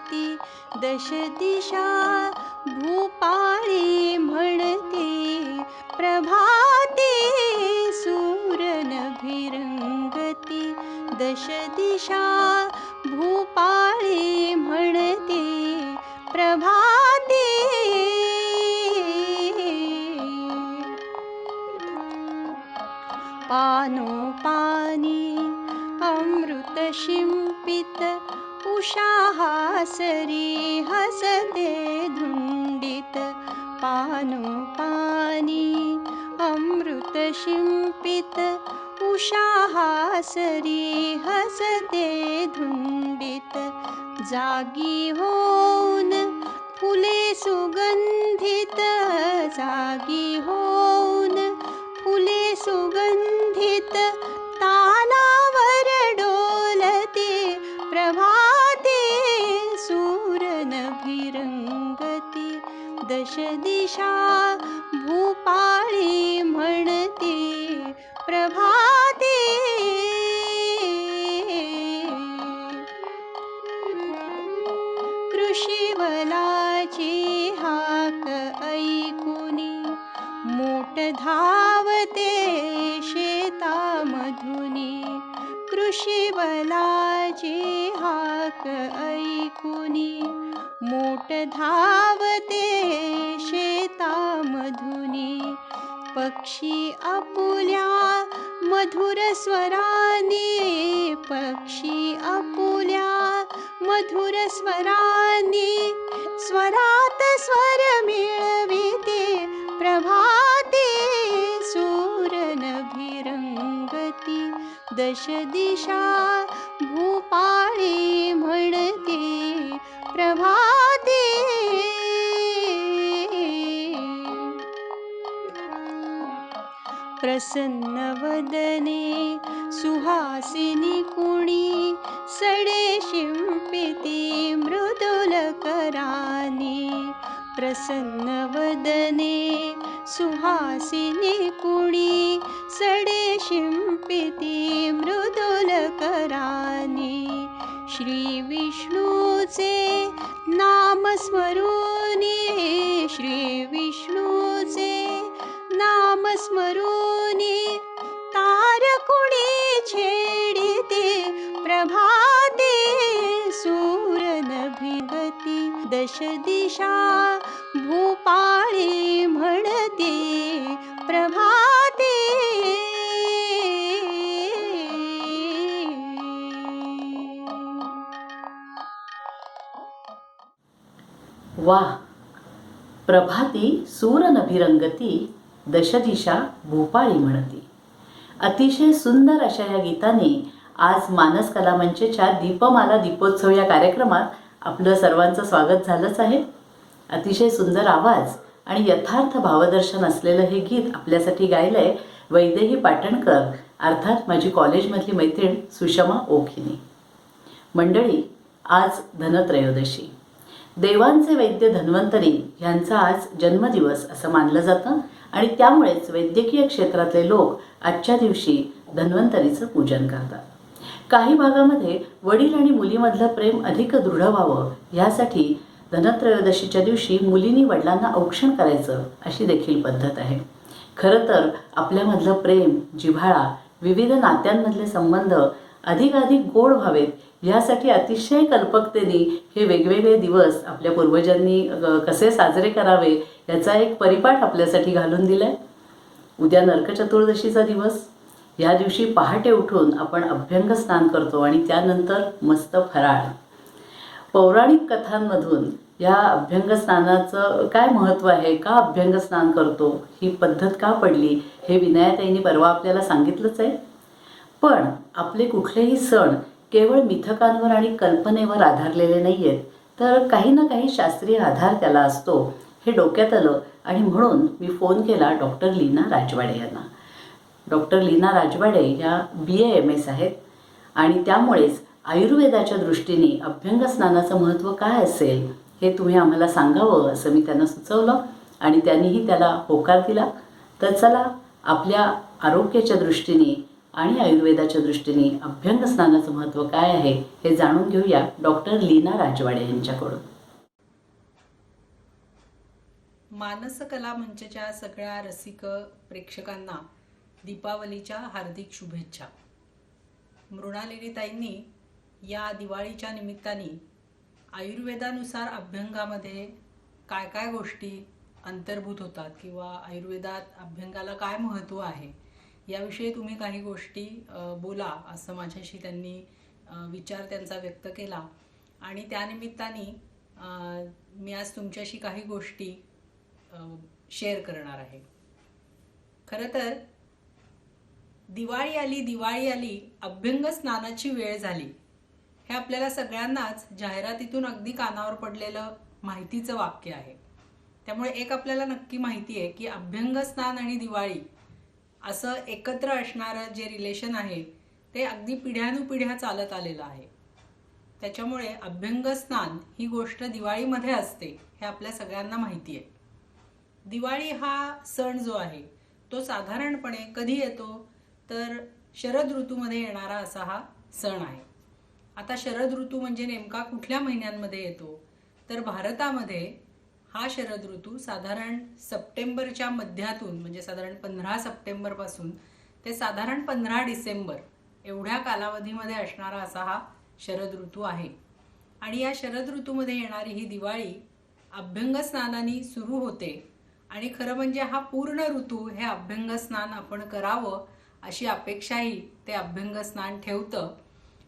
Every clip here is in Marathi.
भृंगती दश दिशा भूपाळी म्हणते प्रभाते सूरनभिरंगती दश दिशा भूपाळी म्हणते प्रभाते पानोपानी अमृत शिंपित उषाहासरी हसते धुंडित पानोपानी अमृत शिंपित उषाहासरी हसते धुंडित जागी होऊन फुले सुगंधित जागी होऊन फुले सुगंधित तालावर डोलते प्रभाते सूरनभिरंगती दश दिशा भूपाळी म्हणते प्रभाते कृषीवलाची हाक ऐकुनी मोठ धावते शेतामधुनी कृषीवलाची हाक ऐकुनी मोठ धावते शेतामधुनी पक्षी आपुल्या मधुर स्वराने पक्षी आपुल्या मधुर स्वराने स्वरात स्वर मिळविते प्रभाते सूरनभिरंगती दश दिशा भूपाळी म्हणते प्रभाते प्रसन्न वदने सुहासिनी कुणी सडे शिंपिती मृदुल करानी प्रसन्न वदने सुहासिनी कुणी सडे शिंपिती मृदुल करानी श्री विष्णूचे नाम स्मरूनी श्री विष्णूचे नाम स्मरूनी तारकुणी छेडिते प्रभाते सूरनभिगती दश दिशा भूपाळी म्हणते प्रभाते वाह! प्रभाती सूरनभिरंगती दशदिशा भूपाळी म्हणती. अतिशय सुंदर अशा या गीताने आज मानस कला मंचच्या दीपमाला दीपोत्सव या कार्यक्रमात आपलं सर्वांचं स्वागत झालंच आहे. अतिशय सुंदर आवाज आणि यथार्थ भावदर्शन असलेलं हे गीत आपल्यासाठी गायलंय वैदेही पाटणकर, अर्थात माझी कॉलेजमधली मैत्रीण सुषमा ओखिने. मंडळी, आज धनत्रयोदशी, देवांचे वैद्य धन्वंतरी यांचा आज जन्मदिवस असं मानलं जातं आणि त्यामुळेच वैद्यकीय क्षेत्रातले लोक आजच्या दिवशी धन्वंतरीचं पूजन करतात. काही भागामध्ये वडील आणि मुलीमधलं प्रेम अधिक दृढ व्हावं यासाठी धनत्रयोदशीच्या दिवशी मुलींनी वडिलांना औक्षण करायचं अशी देखील पद्धत आहे. खरं तर आपल्यामधलं प्रेम, जिव्हाळा, विविध नात्यांमधले संबंध अधिकाधिक गोड व्हावेत यासाठी अतिशय कल्पकतेने हे वेगवेगळे दिवस आपल्या पूर्वजांनी कसे साजरे करावे याचा एक परिपाठ आपल्यासाठी घालून दिलाय. उद्या नरक चतुर्दशीचा दिवस. या दिवशी पहाटे उठून आपण अभ्यंग स्नान करतो आणि त्यानंतर मस्त फराळ. पौराणिक कथांमधून या अभ्यंग स्नानाचं काय महत्त्व आहे, का अभ्यंग स्नान करतो, ही पद्धत का पडली, हे विनायताईंनी परवा आपल्याला सांगितलंच आहे. पण आपले कुठलेही सण केवळ मिथकांवर आणि कल्पनेवर आधारलेले नाही आहेत, तर काही ना काही शास्त्रीय आधार त्याला असतो हे डोक्यात आलं आणि म्हणून मी फोन केला डॉक्टर लीना राजवाडे यांना. डॉक्टर लीना राजवाडे ह्या BA-MS आहेत आणि त्यामुळेच आयुर्वेदाच्या दृष्टीने अभ्यंग स्नानाचं महत्त्व काय असेल हे तुम्ही आम्हाला सांगावं असं मी त्यांना सुचवलं आणि त्यांनीही त्याला होकार दिला. तर चला, आपल्या आरोग्याच्या दृष्टीने आणि आयुर्वेदाच्या दृष्टीने अभ्यंग स्नानाचं महत्त्व काय आहे हे जाणून घेऊया डॉक्टर लीना राजवाडे यांच्याकडून. मानसकला मंचच्या सगळ्या रसिक प्रेक्षकांना दीपावलीच्या हार्दिक शुभेच्छा. मृणालिनी ताईंनी या दिवाळीच्या निमित्ताने आयुर्वेदानुसार अभ्यंगामध्ये काय काय गोष्टी अंतर्भूत होतात किंवा आयुर्वेदात अभ्यंगाला काय महत्त्व आहे याविषयी तुम्ही काही गोष्टी बोला असं माझ्याशी त्यांनी विचार त्यांचा व्यक्त केला आणि त्यानिमित्ताने मी आज तुमच्याशी काही गोष्टी शेअर करणार आहे. खरं तर दिवाळी आली अभ्यंग स्नानाची वेळ झाली हे आपल्याला सगळ्यांनाच जाहिरातीतून अगदी कानावर पडलेलं माहितीचं वाक्य आहे. त्यामुळे एक आपल्याला नक्की माहिती आहे की अभ्यंग स्नान आणि दिवाळी असं एकत्र असणारं जे रिलेशन आहे ते अगदी पिढ्यानुपिढ्या चालत आलेलं आहे. त्याच्यामुळे अभ्यंग स्नान ही गोष्ट दिवाळीमध्ये असते हे आपल्या सगळ्यांना माहिती आहे. दिवाळी हा सण जो आहे तो साधारणपणे कधी येतो तर शरद ऋतूमध्ये येणारा असा हा सण आहे. आता शरद ऋतू म्हणजे नेमका कुठल्या महिन्यांमध्ये येतो तर भारतामध्ये हा शरद ऋतू साधारण सप्टेंबरच्या मध्यातून म्हणजे साधारण 15 सप्टेंबरपासून ते साधारण 15 डिसेंबर एवढ्या कालावधीमध्ये असणारा असा हा शरद ऋतू आहे. आणि या शरद ऋतूमध्ये येणारी ही दिवाळी अभ्यंग स्नानाने सुरू होते आणि खरं म्हणजे हा पूर्ण ऋतू हे अभ्यंग स्नान आपण करावं अशी अपेक्षाही ते अभ्यंग स्नान ठेवतं.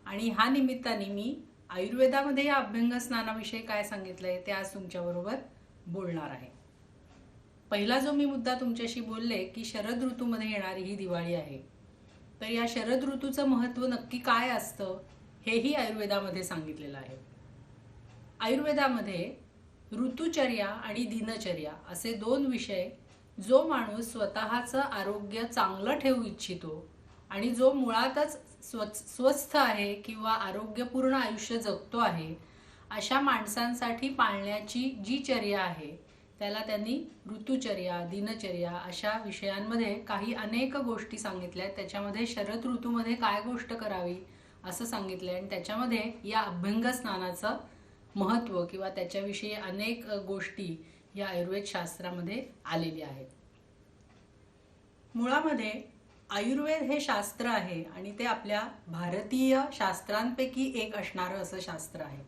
आणि ह्या निमित्ताने मी आयुर्वेदामध्ये या अभ्यंग स्नानाविषयी काय सांगितलंय ते आज तुमच्याबरोबर बोलणार आहे. पहिला जो मी मुद्दा तुमच्याशी बोलले की शरद ऋतूमध्ये येणारी ही दिवाळी आहे तर या शरद ऋतूचं महत्त्व नक्की काय असतं हेही आयुर्वेदामध्ये सांगितलेलं आहे. आयुर्वेदामध्ये ऋतुचर्या आणि दिनचर्या असे दोन विषय जो माणूस स्वतःचं आरोग्य चांगलं ठेवू इच्छितो आणि जो मुळातच स्वस्थ आहे किंवा आरोग्यपूर्ण आयुष्य जगतो आहे अशा माणसांसाठी पाळण्याची जी चर्या आहे त्याला त्यांनी ऋतुचर्या दिनचर्या अशा विषयांमध्ये काही अनेक गोष्टी सांगितल्या आहेत. त्याच्यामध्ये शरद ऋतूमध्ये काय गोष्ट करावी असं सांगितलंय आणि त्याच्यामध्ये या अभ्यंग स्नानाचं महत्त्व किंवा त्याच्याविषयी अनेक गोष्टी या आयुर्वेद शास्त्रामध्ये आलेल्या आहेत. मुळामध्ये आयुर्वेद हे शास्त्र आहे आणि ते आपल्या भारतीय शास्त्रांपैकी एक असणारं असं शास्त्र आहे.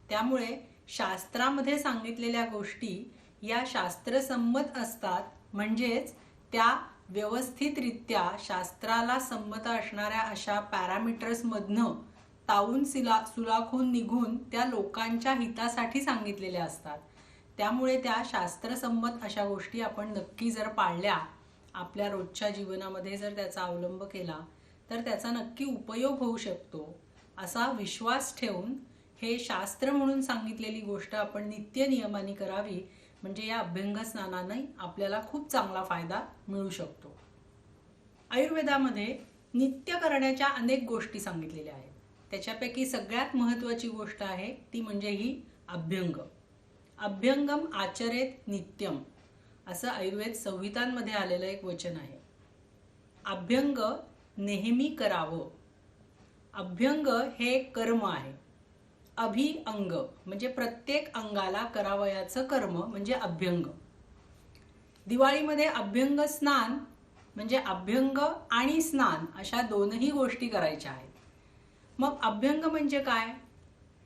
त्यामुळे शास्त्रामध्ये सांगितलेल्या गोष्टी या शास्त्रसंमत असतात म्हणजेच त्या व्यवस्थितरित्या शास्त्राला संमत असणाऱ्या अशा पॅरामीटर्समधनं तावून सुलाखून निघून त्या लोकांच्या हितासाठी सांगितलेल्या असतात. त्यामुळे त्या शास्त्रसंमत अशा गोष्टी आपण नक्की जर पाळल्या आपल्या रोजच्या जीवनामध्ये जर त्याचा अवलंब केला तर त्याचा नक्की उपयोग होऊ शकतो असा विश्वास ठेवून हे शास्त्र म्हणून सांगितलेली गोष्ट आपण नित्य नियमाने करावी म्हणजे या अभ्यंग स्नानाने आपल्याला खूप चांगला फायदा मिळू शकतो. आयुर्वेदामध्ये नित्य करण्याच्या अनेक गोष्टी सांगितलेल्या आहेत. त्याच्यापैकी सगळ्यात महत्त्वाची गोष्ट आहे ती म्हणजे ही अभ्यंग. अभ्यंगम आचरेत नित्यम असं आयुर्वेद संहितांमध्ये आलेलं एक वचन आहे. अभ्यंग नेहमी करावं. अभ्यंग हे कर्म आहे. अभिअंग म्हणजे प्रत्येक अंगाला करावयाचं कर्म म्हणजे अभ्यंग. दिवाळीमध्ये अभ्यंग स्नान म्हणजे अभ्यंग आणि स्नान अशा दोनही गोष्टी करायच्या आहेत. मग अभ्यंग म्हणजे काय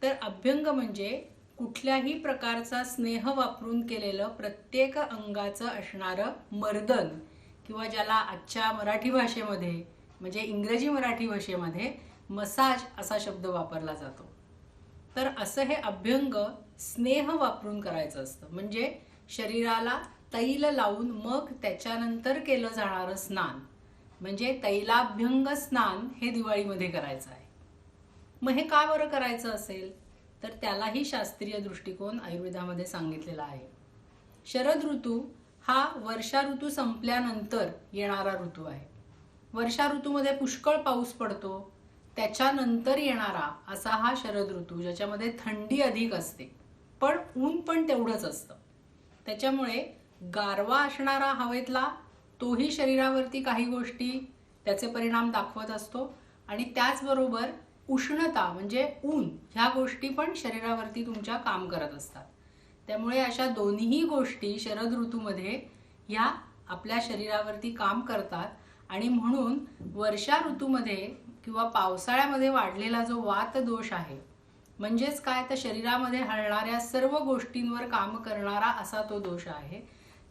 तर अभ्यंग म्हणजे कुठल्याही प्रकारचा स्नेह वापरून केलेलं प्रत्येक अंगाचं असणारं मर्दन किंवा ज्याला आजच्या मराठी भाषेमध्ये म्हणजे इंग्रजी मराठी भाषेमध्ये मसाज असा शब्द वापरला जातो. तर असं हे अभ्यंग स्नेह वापरून करायचं असतं म्हणजे शरीराला तैल लावून मग त्याच्यानंतर केलं जाणारं स्नान म्हणजे तैलाभ्यंग स्नान हे दिवाळीमध्ये करायचं आहे. मग हे का बरं करायचं असेल तर त्यालाही शास्त्रीय दृष्टिकोन आयुर्वेदामध्ये सांगितलेला आहे. शरद ऋतू हा वर्षा ऋतू संपल्यानंतर येणारा ऋतू आहे. वर्षा ऋतूमध्ये पुष्कळ पाऊस पडतो त्याच्यानंतर येणारा असा हा शरद ऋतू ज्याच्यामध्ये थंडी अधिक असते पण ऊन पण तेवढंच असतं. त्याच्यामुळे गारवा असणारा हवेतला तोही शरीरावरती काही गोष्टी त्याचे परिणाम दाखवत असतो. आणि त्याचबरोबर उष्णता म्हणजे ऊन, ह्या गोष्टी पण शरीरावरती तुमच्या काम करत असतात. त्यामुळे अशा दोन्ही गोष्टी शरद ऋतूमध्ये ह्या आपल्या शरीरावरती काम करतात. आणि म्हणून वर्षा ऋतूमध्ये किंवा पावसाळ्यामध्ये वाढलेला जो वात दोष आहे, म्हणजेच काय तर शरीरामध्ये हलणाऱ्या सर्व गोष्टींवर काम करणारा असा तो दोष आहे,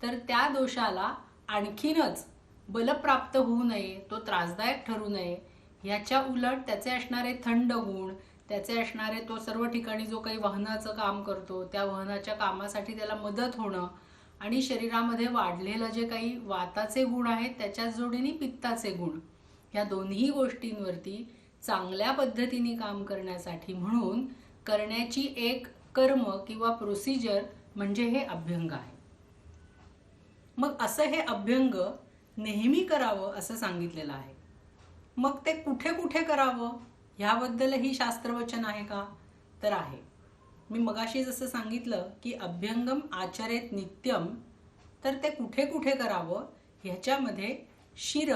तर त्या दोषाला आणखीनच बलप्राप्त होऊ नये, तो त्रासदायक ठरू नये, ह्याच्या उलट त्याचे असणारे थंड गुण, त्याचे असणारे तो सर्व ठिकाणी जो काही वहनाचं काम करतो त्या वहनाच्या कामासाठी त्याला मदत होणं, आणि शरीरामध्ये वाढलेलं जे काही वाताचे गुण आहेत त्याच्याच जोडीने पित्ताचे गुण, या दोन्ही गोष्टींवरती चांगल्या पद्धतीने काम करण्यासाठी म्हणून करण्याची एक कर्म किंवा प्रोसिजर म्हणजे हे अभ्यंग आहे. मग असं हे अभ्यंग नेहमी करावं असं सांगितलेलं आहे. मग ते कुठे कुठे करावं ह्याबद्दलही शास्त्रवचन आहे का? तर आहे. मी मगाशी जसं सांगितलं की अभ्यंगम आचरेत नित्यम, तर ते कुठे कुठे करावं ह्याच्यामध्ये शिर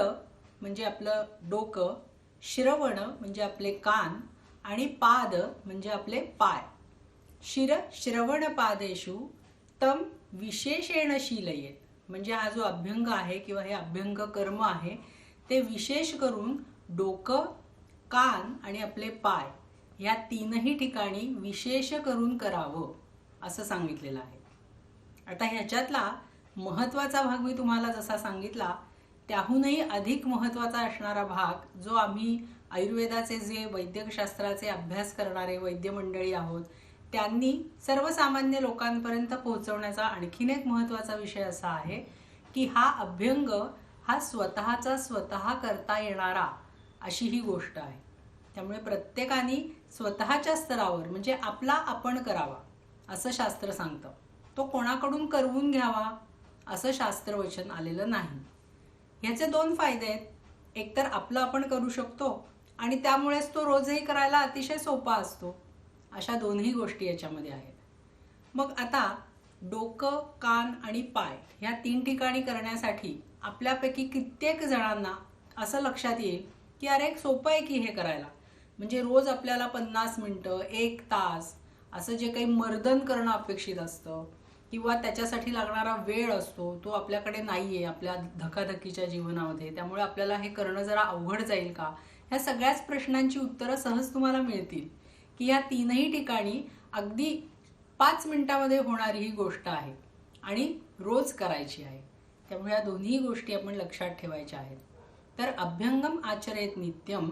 म्हणजे आपलं डोकं, श्रवण म्हणजे आपले कान, आणि पाद म्हणजे आपले पाय. शिर श्रवण पादेषु तम विशेषेण शीलयेत, म्हणजे हा जो अभ्यंग आहे किंवा हे अभ्यंग कर्म आहे ते विशेष करून डोकं, कान आणि आपले पाय या तीनही ठिकाणी विशेष करून करावं असं सांगितलेलं आहे. आता ह्याच्यातला महत्त्वाचा भाग मी तुम्हाला जसा सांगितला त्याहूनही अधिक महत्त्वाचा असणारा भाग जो आम्ही आयुर्वेदाचे जे वैद्यकशास्त्राचे अभ्यास करणारे वैद्य मंडळी आहोत त्यांनी सर्वसामान्य लोकांपर्यंत पोहोचवण्याचा आणखीन एक महत्त्वाचा विषय असा आहे की हा अभ्यंग हा स्वतःचा स्वतः करता येणारा अशी ही गोष्ट आहे. त्यामुळे प्रत्येकाने स्वतःच्या स्तरावर म्हणजे आपला आपण करावा असं शास्त्र सांगतं. तो कोणाकडून करवून घ्यावा असं शास्त्रवचन आलेलं नाही. ह्याचे दोन फायदे आहेत. एकतर आपलं आपण करू शकतो आणि त्यामुळेच तो रोजही करायला अतिशय सोपा असतो. अशा दोन्ही गोष्टी याच्यामध्ये आहेत. मग आता डोकं, कान आणि पाय ह्या तीन ठिकाणी करण्यासाठी आपल्यापैकी कित्येक जणांना असं लक्षात येईल की अरे सोपं आहे की हे करायला, म्हणजे रोज आपल्याला 50 मिनिटं 1 तास असं जे काही मर्दन करणं अपेक्षित असतं किंवा त्याच्यासाठी लागणारा वेळ असतो तो आपल्याकडे नाहीये आपल्या धकाधकीच्या जीवनामध्ये, त्यामुळे आपल्याला हे करणं जरा अवघड जाईल का, ह्या सगळ्याच प्रश्नांची उत्तरं सहज तुम्हाला मिळतील की या तीनही ठिकाणी अगदी 5 मिनिटामध्ये होणारी ही गोष्ट आहे आणि रोज करायची आहे. त्यामुळे या दोन्ही गोष्टी आपण लक्षात ठेवायच्या आहेत. तर अभ्यंगम आचरेत नित्यम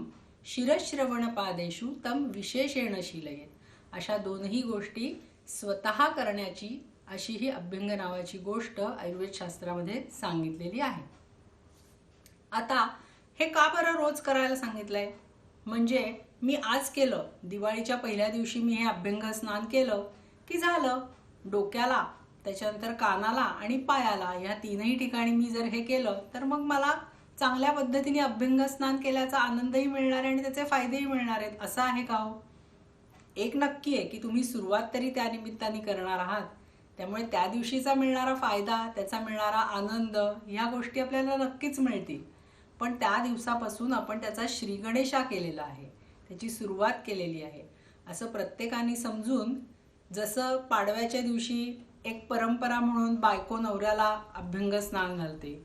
शिरश्रवण पादेषु तम विशेषेण शीलयेत, अशा दोनही गोष्टी स्वतः करण्याची अशी ही अभ्यंग नावाची गोष्ट आयुर्वेद शास्त्रामध्ये सांगितलेली आहे. आता हे का बरं रोज करायला सांगितलंय? म्हणजे मी आज केलं, दिवाळीच्या पहिल्या दिवशी मी हे अभ्यंग स्नान केलं की झालं, डोक्याला त्याच्यानंतर कानाला आणि पायाला या तीनही ठिकाणी मी जर हे केलं तर मग मला चांगल्या पद्धतीने अभ्यंग स्नान केल्याचा आनंदही मिळणार आहे आणि त्याचे फायदेही मिळणार आहेत. असं आहे का हो? एक नक्की आहे की तुम्ही सुरुवात तरी त्या निमित्ताने करणार आहात, त्यामुळे त्या दिवशीचा मिळणारा फायदा, त्याचा मिळणारा आनंद ह्या गोष्टी आपल्याला नक्कीच मिळतील. पण त्या दिवसापासून आपण त्याचा श्रीगणेशा केलेला आहे, त्याची सुरुवात केलेली आहे असं प्रत्येकाने समजून, जसं पाडव्याच्या दिवशी एक परंपरा म्हणून बायको नवऱ्याला अभ्यंग स्नान घालते,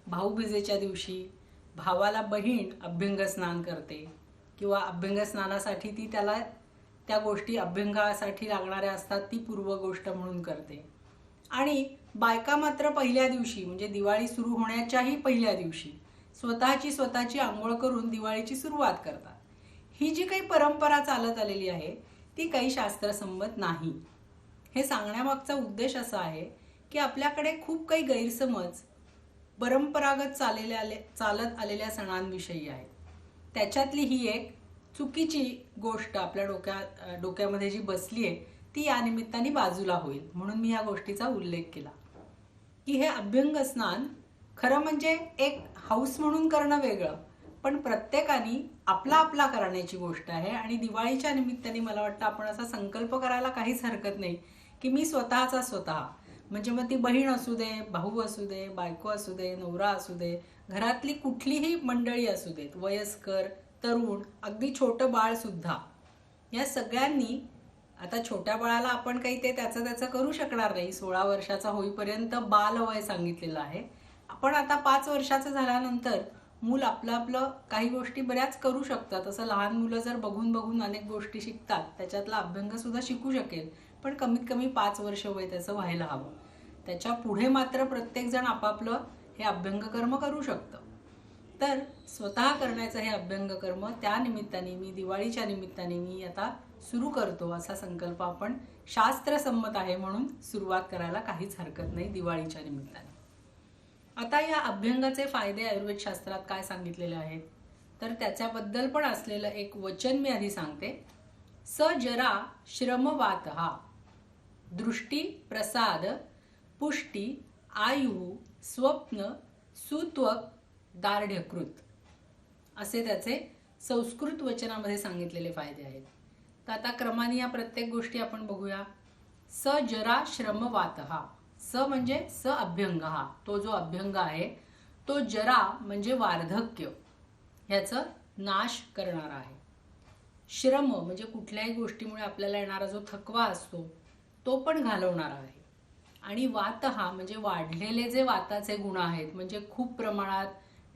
भाऊबीजेच्या दिवशी भावाला बहीण अभ्यंग स्नान करते किंवा अभ्यंग स्नानासाठी ती त्याला त्या गोष्टी अभ्यंगासाठी लागणाऱ्या असतात ती पूर्व गोष्ट म्हणून करते. आणि बायका मात्र पहिल्या दिवशी म्हणजे दिवाळी सुरू होण्याच्याही पहिल्या दिवशी स्वतःची आंघोळ करून दिवाळीची सुरुवात करतात. ही जी काही परंपरा चालत आलेली आहे ती काही शास्त्रसंमत नाही. हे सांगण्यामागचा उद्देश असा आहे की आपल्याकडे खूप काही गैरसमज परंपरागत चालत आलेल्या सणांविषयी आहेत. त्याच्यातली ही एक चुकीची गोष्ट आपल्या डोक्यामध्ये जी बसली आहे ती या निमित्ताने बाजूला होईल म्हणून मी ह्या गोष्टीचा उल्लेख केला की हे अभ्यंग स्नान खरं म्हणजे एक हाऊस म्हणून करणं वेगळं, पण प्रत्येकाने आपला करण्याची गोष्ट आहे. आणि दिवाळीच्या निमित्ताने मला वाटतं आपण असा संकल्प करायला काहीच हरकत नाही की मी स्वतः म्हणजे मग ती बहीण असू दे, भाऊ असू दे, बायको असू दे, नवरा असू दे, घरातली कुठलीही मंडळी असू देत, वयस्कर, तरुण, अगदी छोटं बाळ सुद्धा, या सगळ्यांनी, आता छोट्या बाळाला आपण काही ते त्याचं करू शकणार नाही, 16 वर्षाचा होईपर्यंत बालवय सांगितलेलं आहे. आपण आता 5 वर्षाचं झाल्यानंतर मूल आपलं काही गोष्टी बऱ्याच करू शकतात. असं लहान मुलं जर बघून बघून अनेक गोष्टी शिकतात, त्याच्यातला अभ्यंग सुद्धा शिकू शकेल, पण कमीत कमी 5 वर्ष वय त्याचं व्हायला हवं. त्याच्या पुढे मात्र प्रत्येकजण आपापलं हे अभ्यंग कर्म करू शकतं. तर स्वतः करण्याचं हे अभ्यंग कर्म त्या निमित्ताने मी, दिवाळीच्या निमित्ताने मी आता सुरू करतो, असा संकल्प आपण शास्त्रसंमत आहे म्हणून सुरुवात करायला काहीच हरकत नाही दिवाळीच्या निमित्ताने. आता या अभ्यंगाचे फायदे आयुर्वेद शास्त्रात काय सांगितलेले आहेत, तर त्याच्याबद्दल पण असलेलं एक वचन मी आधी सांगते. स जरा श्रमवातहा दृष्टी प्रसाद पुष्टी आयु स्वप्न सुत्वक दार्ढ्यकृत असे त्याचे संस्कृत वचनामध्ये सांगितलेले फायदे आहेत. तर आता क्रमाने या प्रत्येक गोष्टी आपण बघूया. स जरा श्रमवातहा, स म्हणजे स अभ्यंग, हा तो जो अभ्यंग आहे तो जरा म्हणजे वार्धक्य, ह्याचं नाश करणारा आहे. श्रम म्हणजे कुठल्याही गोष्टीमुळे आपल्याला येणारा जो थकवा असतो तो पण घालवणारा आहे. आणि वात हा म्हणजे वाढलेले जे वाताचे गुण आहेत, म्हणजे खूप प्रमाणात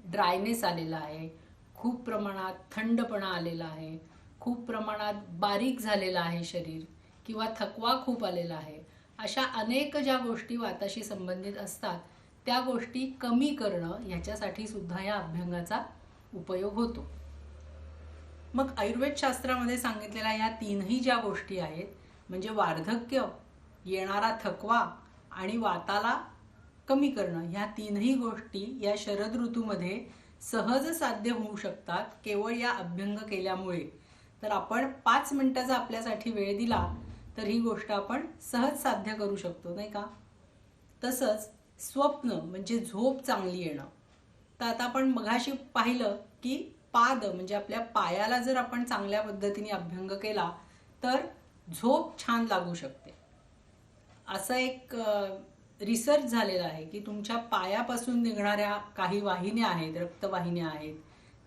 ड्रायनेस आलेला आहे, खूप प्रमाणात थंडपणा आलेला आहे, खूप प्रमाणात बारीक झालेलं आहे शरीर, किंवा थकवा खूप आलेला आहे, अशा अनेक ज्या गोष्टी वाताशी संबंधित असतात त्या गोष्टी कमी करणं ह्याच्यासाठी सुद्धा या अभ्यंगाचा उपयोग होतो. मग आयुर्वेद शास्त्रामध्ये सांगितलेल्या या तीनही ज्या गोष्टी आहेत, म्हणजे वार्धक्य, येणारा थकवा आणि वाताला कमी करणं, ह्या तीनही गोष्टी या शरद ऋतूमध्ये सहज साध्य होऊ शकतात केवळ या अभ्यंग केल्यामुळे. तर आपण 5 मिनिटाचा आपल्यासाठी वेळ दिला तर ही गोष्ट आपण सहज साध्य करू शकतो, नाही का? तसंच स्वप्न म्हणजे झोप चांगली येणं. तर आता आपण मघाशी पाहिलं की पाद म्हणजे आपल्या पायाला जर आपण चांगल्या पद्धतीने अभ्यंग केला तर झोप छान लागू शकते. असं एक रिसर्च झालेला आहे की तुमच्या पायापासून निघणाऱ्या काही वाहिन्या आहेत, रक्तवाहिन्या आहेत,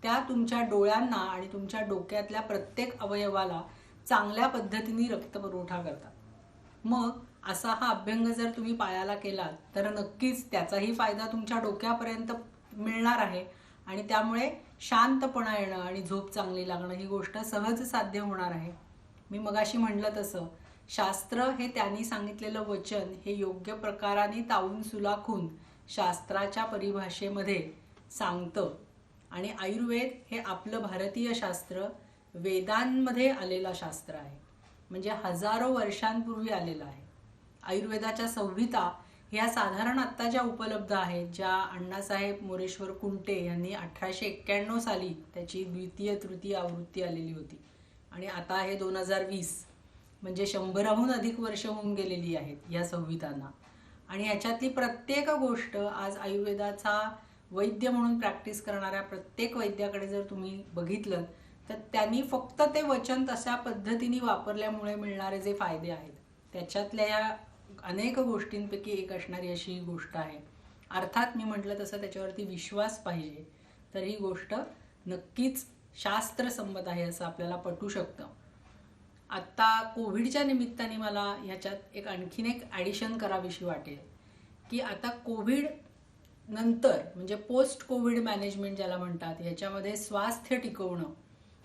त्या तुमच्या डोळ्यांना आणि तुमच्या डोक्यातल्या प्रत्येक अवयवाला चांगल्या पद्धतीने रक्तपुरवठा करतात. मग असा हा अभ्यंग जर तुम्ही पायाला केलात तर नक्कीच त्याचाही फायदा तुमच्या डोक्यापर्यंत मिळणार आहे आणि त्यामुळे शांतपणा येणं आणि झोप चांगली लागणं ही गोष्ट सहज साध्य होणार आहे. मी मगाशी म्हटलं तसं शास्त्र हे त्यांनी सांगितलेलं वचन हे योग्य प्रकाराने तावून सुलाखून शास्त्राच्या परिभाषेमध्ये सांगतं. आणि आयुर्वेद हे आपलं भारतीय शास्त्र वेदांमध्ये आलेला शास्त्र आहे, म्हणजे हजारो वर्षांपूर्वी आलेलं आहे. आयुर्वेदाच्या संहिता ह्या साधारण आत्ता ज्या उपलब्ध आहेत, ज्या अण्णासाहेब मोरेश्वर कुंटे यांनी 1891 साली त्याची द्वितीय तृतीय आवृत्ती आलेली होती आणि आता आहे 2020, म्हणजे 100हून अधिक वर्ष होऊन गेलेली आहेत या संहितांना. आणि ह्याच्यातली प्रत्येक गोष्ट आज आयुर्वेदाचा वैद्य म्हणून प्रॅक्टिस करणाऱ्या प्रत्येक वैद्याकडे जर तुम्ही बघितलं तर त्यांनी फक्त ते वचन तशा पद्धतीने वापरल्यामुळे मिळणारे जे फायदे आहेत त्याच्यातल्या या अनेक गोष्टींपैकी एक असणारी अशी ही गोष्ट आहे. अर्थात मी म्हटलं तसं त्याच्यावरती विश्वास पाहिजे, तर ही गोष्ट नक्कीच शास्त्रसंमत आहे असं आपल्याला पटू शकतं. आत्ता कोविडच्या निमित्ताने मला ह्याच्यात आणखीन एक ॲडिशन करावीशी वाटेल की आता कोविड नंतर म्हणजे पोस्ट कोविड मॅनेजमेंट ज्याला म्हणतात, ह्याच्यामध्ये स्वास्थ्य टिकवणं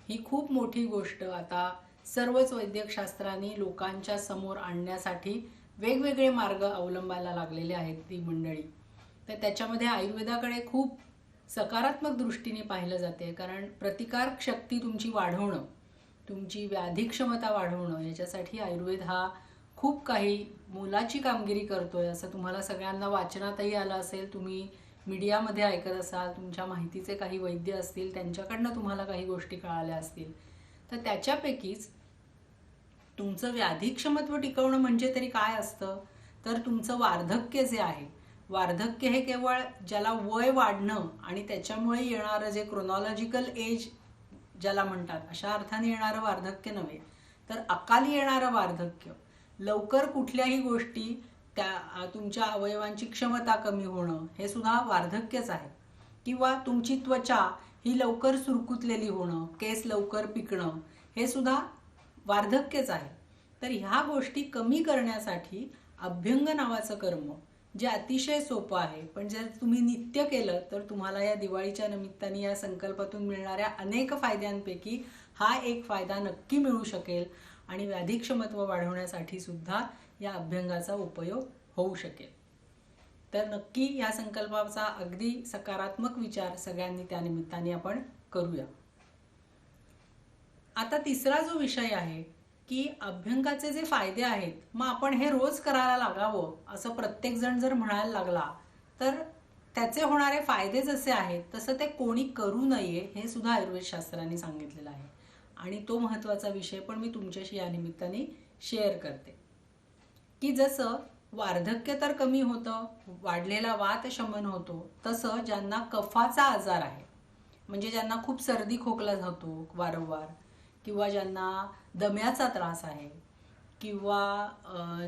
ही खूप मोठी गोष्ट आता सर्वच वैद्यकशास्त्रांनी लोकांच्या समोर आणण्यासाठी वेगवेगळे मार्ग अवलंबायला लागलेले आहेत ती मंडळी. तर त्याच्यामध्ये आयुर्वेदाकडे खूप सकारात्मक दृष्टीने पाहिलं जाते, कारण प्रतिकारक शक्ती तुमची वाढवणं, तुमची व्याधिक्षमता वाढवणं याच्यासाठी आयुर्वेद हा खूप काही मोलाची कामगिरी करतोय असं तुम्हाला सगळ्यांना वाचनातही आलं असेल, तुम्ही मीडियामध्ये ऐकत असाल, तुमच्या माहितीचे काही वैद्य असतील त्यांच्याकडनं तुम्हाला काही गोष्टी कळाल्या असतील. तर त्याच्यापैकीच तुमचं व्याधिक्षमत्व टिकवणं म्हणजे तरी काय असतं, तर तुमचं वार्धक्य जे आहे, वार्धक्य हे केवळ ज्याला वय वाढणं आणि त्याच्यामुळे येणारं जे क्रोनॉलॉजिकल एज ज्याला म्हणतात अशा अर्थाने येणारं वार्धक्य नव्हे, तर अकाली येणारं वार्धक्य. लवकर कुठल्याही गोष्टी तुमच्या अवयवांची क्षमता कमी होणं हे सुद्धा वार्धक्यच आहे. किंवा तुमची त्वचा ही लवकर सुरकुतलेली होणं, केस लवकर पिकणं हे सुद्धा वार्धक्यच आहे. तर ह्या गोष्टी कमी करण्यासाठी अभ्यंग नावाचं कर्म जे अतिशय सोपं आहे, पण जर तुम्ही नित्य केलं तर तुम्हाला या दिवाळीच्या निमित्ताने या संकल्पातून मिळणाऱ्या अनेक फायद्यांपैकी हा एक फायदा नक्की मिळू शकेल आणि व्याधिक्षमत्व वाढवण्यासाठी सुद्धा या अभ्यंगाचा उपयोग होऊ शकेल. तर नक्की या संकल्पाचा अगदी सकारात्मक विचार सगळ्यांनी त्या निमित्ताने आपण करूया. आता तिसरा जो विषय आहे की अभ्यंगाचे जे फायदे आहेत, मग आपण हे रोज करायला लागावं असं प्रत्येक जण जर म्हणायला लागला तर त्याचे होणारे फायदे जसे आहेत तसं ते कोणी करू नये हे सुद्धा आयुर्वेद शास्त्राने सांगितलेलं आहे. आणि तो महत्त्वाचा विषय पण मी तुमच्याशी या निमित्ताने शेअर करते की जसं वार्धक्य तर कमी होतं, वाढलेला वात शमन होतो, तसं ज्यांना कफाचा आजार आहे म्हणजे ज्यांना खूप सर्दी खोकला होतो वारंवार, किंवा ज्यांना दम्याचा त्रास आहे, किंवा